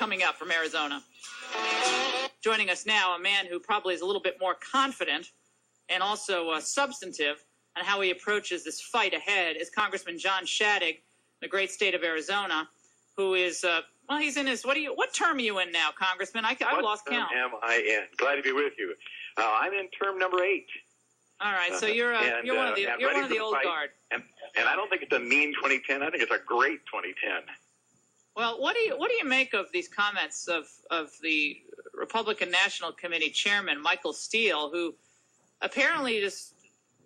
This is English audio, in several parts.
coming up from Arizona. Joining us now, a man who probably is a little bit more confident and also substantive on how he approaches this fight ahead, is Congressman John Shadegg, the great state of Arizona, who is, well, he's in his, what term are you in now, Congressman? I lost count. What term am I in? Glad to be with you. I'm in term number 8. All right, so you're one of the old guard. And I don't think it's a mean 2010. I think it's a great 2010. Well, what do you make of these comments of the Republican National Committee Chairman Michael Steele, who apparently just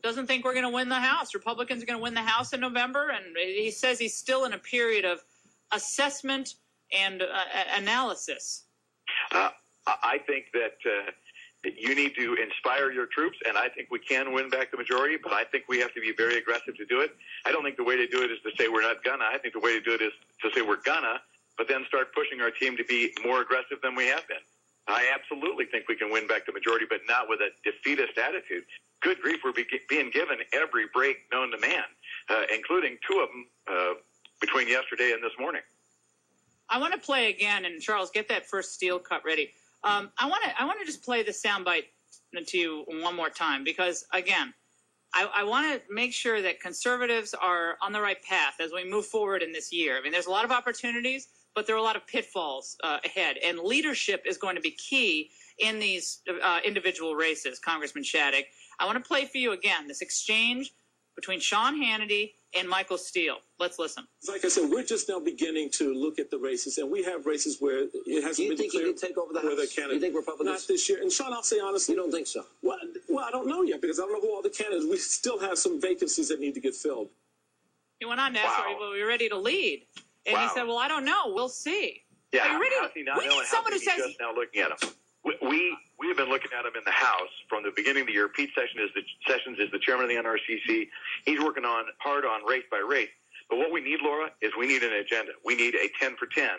doesn't think we're going to win the House? Republicans are going to win the House in November, and he says he's still in a period of assessment and analysis. I think that you need to inspire your troops, and I think we can win back the majority, but I think we have to be very aggressive to do it. I don't think the way to do it is to say we're not gonna. I think the way to do it is to say we're gonna, but then start pushing our team to be more aggressive than we have been. I absolutely think we can win back the majority, but not with a defeatist attitude. Good grief, we're being given every break known to man, including 2 of them between yesterday and this morning. I want to play again, and Charles, get that first Steele cut ready. I want to just play the soundbite to you one more time, because again, I want to make sure that conservatives are on the right path as we move forward in this year. I mean, there's a lot of opportunities, but there are a lot of pitfalls ahead, and leadership is going to be key in these individual races. Congressman Shadegg, I want to play for you again this exchange between Sean Hannity and Michael Steele. Let's listen. Like I said, we're just now beginning to look at the races, and we have races where it hasn't been clear you can take over the House? You think Republicans? Not this year. And Sean, I'll say honestly, you don't think so? Well, I don't know yet, because I don't know who all the candidates. We still have some vacancies that need to get filled. He went on to ask, well, we're ready to lead, and he said, "Well, I don't know. We'll see." Yeah, are you ready? How's he not knowing? Someone who says just now looking at him. We have been looking at him in the House from the beginning of the year. Pete Sessions is the chairman of the NRCC. He's working hard on race by race. But what we need, Laura, is we need an agenda. We need a 10 for 10,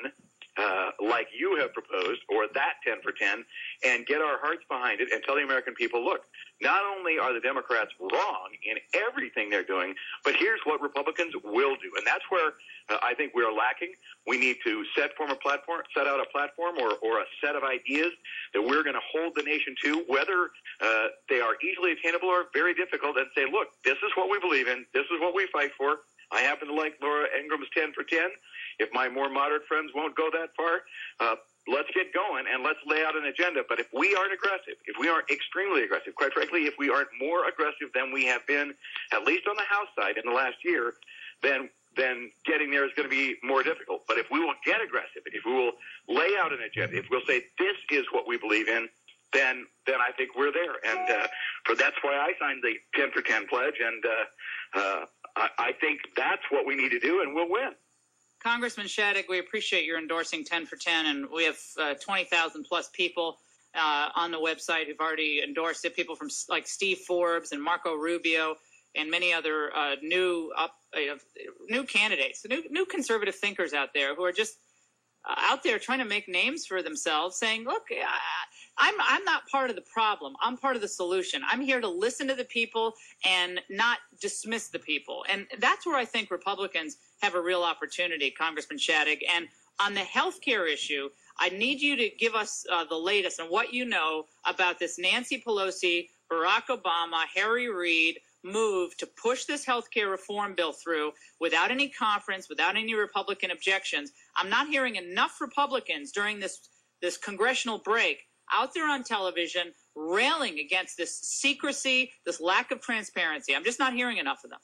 like you have proposed, or that 10 for 10, and get our hearts behind it and tell the American people, look, not only are the Democrats wrong in everything they're doing, but here's what Republicans will do. And that's where I think we are lacking. We need to set out a platform or a set of ideas that we're going to hold the nation to, whether they are easily attainable or very difficult, and say, look, this is what we believe in. This is what we fight for. I happen to like Laura Ingram's 10 for 10. If my more moderate friends won't go that far, let's get going and let's lay out an agenda. But if we aren't aggressive, if we aren't extremely aggressive, quite frankly, if we aren't more aggressive than we have been, at least on the House side in the last year, then getting there is going to be more difficult. But if we will get aggressive, if we will lay out an agenda, if we'll say this is what we believe in, then I think we're there. And that's why I signed the 10 for 10 pledge. And I think that's what we need to do, and we'll win. Congressman Shadegg, we appreciate your endorsing 10 for 10, and we have 20,000 plus people on the website who've already endorsed it. People from like Steve Forbes and Marco Rubio and many other new candidates, new conservative thinkers out there who are just out there trying to make names for themselves, saying, look, I'm not part of the problem. I'm part of the solution. I'm here to listen to the people and not dismiss the people. And that's where I think Republicans have a real opportunity, Congressman Shadegg. And on the health care issue, I need you to give us the latest on what you know about this Nancy Pelosi, Barack Obama, Harry Reid move to push this health care reform bill through without any conference, without any Republican objections. I'm not hearing enough Republicans during this congressional break out there on television railing against this secrecy, this lack of transparency. I'm just not hearing enough of them.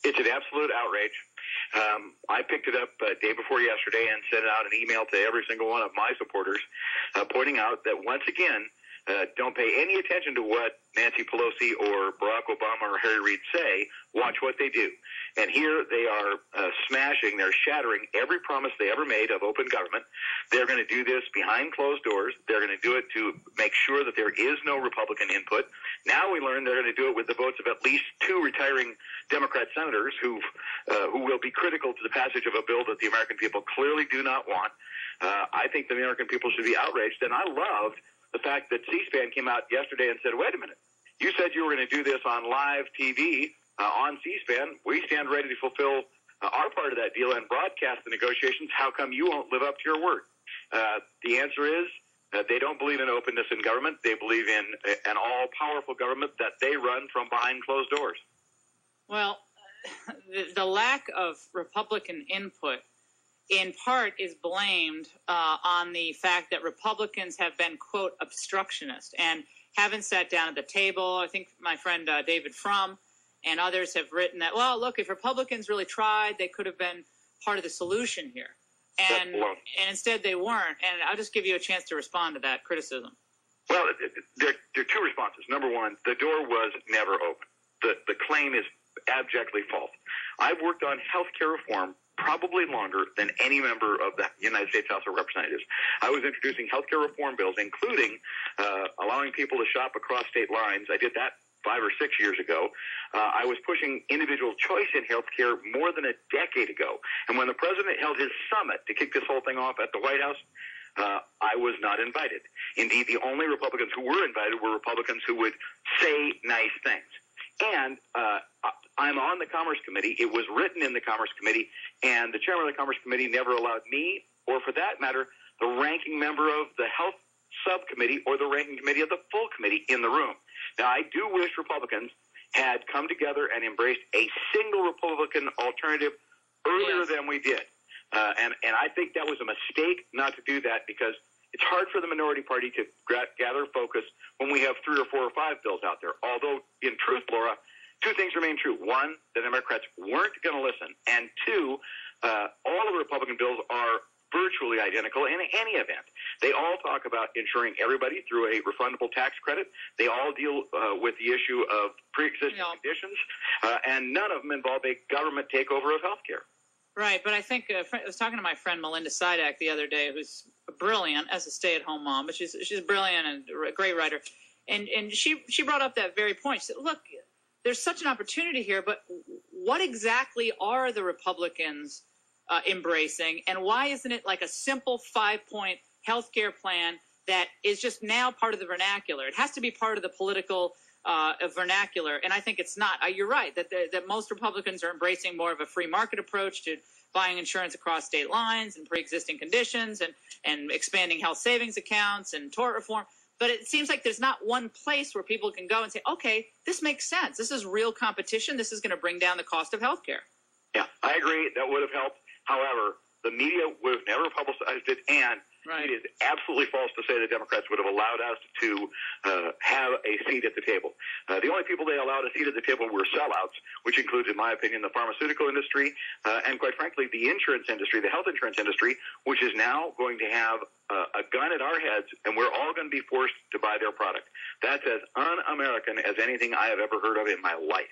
It's an absolute outrage. I picked it up day before yesterday and sent out an email to every single one of my supporters pointing out that once again, don't pay any attention to what Nancy Pelosi or Barack Obama or Harry Reid say. Watch what they do. And here they are smashing, they're shattering every promise they ever made of open government. They're going to do this behind closed doors. They're going to do it to make sure that there is no Republican input. Now we learn they're going to do it with the votes of at least 2 retiring Democrat senators who will be critical to the passage of a bill that the American people clearly do not want. I think the American people should be outraged, and I loved the fact that C-SPAN came out yesterday and said, wait a minute, you said you were going to do this on live TV on C-SPAN. We stand ready to fulfill our part of that deal and broadcast the negotiations. How come you won't live up to your word? The answer is they don't believe in openness in government. They believe in an all-powerful government that they run from behind closed doors. Well, the lack of Republican input in part is blamed on the fact that Republicans have been, quote, obstructionist and haven't sat down at the table. I think my friend David Frum and others have written that, well, look, if Republicans really tried, they could have been part of the solution here. And instead they weren't. And I'll just give you a chance to respond to that criticism. Well, there are two responses. Number one, the door was never open. The claim is abjectly false. I've worked on health care reform probably longer than any member of the United States House of Representatives. I was introducing health care reform bills, including allowing people to shop across state lines. I did that 5 or 6 years ago. I was pushing individual choice in health care more than a decade ago. And when the president held his summit to kick this whole thing off at the White House, I was not invited. Indeed, the only Republicans who were invited were Republicans who would say nice things. And I'm on the Commerce Committee. It was written in the Commerce Committee, and the chairman of the Commerce Committee never allowed me, or for that matter, the ranking member of the Health Subcommittee or the ranking committee of the full committee in the room. Now, I do wish Republicans had come together and embraced a single Republican alternative earlier than we did. And I think that was a mistake not to do that, because it's hard for the minority party to gather focus when we have 3 or 4 or 5 bills out there. Although, in truth, Laura, 2 things remain true. One, the Democrats weren't going to listen. And 2, all of the Republican bills are virtually identical in any event. They all talk about insuring everybody through a refundable tax credit. They all deal with the issue of pre-existing conditions, and none of them involve a government takeover of health care. Right, but I think I was talking to my friend Melinda Shadegg the other day, who's brilliant as a stay-at-home mom, but she's brilliant and a great writer, and she brought up that very point. She said, look, there's such an opportunity here, but what exactly are the Republicans embracing, and why isn't it like a simple 5-point health care plan that is just now part of the vernacular? It has to be part of the political vernacular, and I think it's not. You're right that most Republicans are embracing more of a free market approach to buying insurance across state lines and pre-existing conditions and expanding health savings accounts and tort reform. But it seems like there's not one place where people can go and say, okay, this makes sense. This is real competition. This is going to bring down the cost of health care. Yeah, I agree. That would have helped. However, the media would have never publicized it, and it is absolutely false to say the Democrats would have allowed us to have a seat at the table. The only people they allowed a seat at the table were sellouts, which includes, in my opinion, the pharmaceutical industry, and quite frankly, the insurance industry, the health insurance industry, which is now going to have a gun at our heads, and we're all going to be forced to buy their product. That's as un-American as anything I have ever heard of in my life.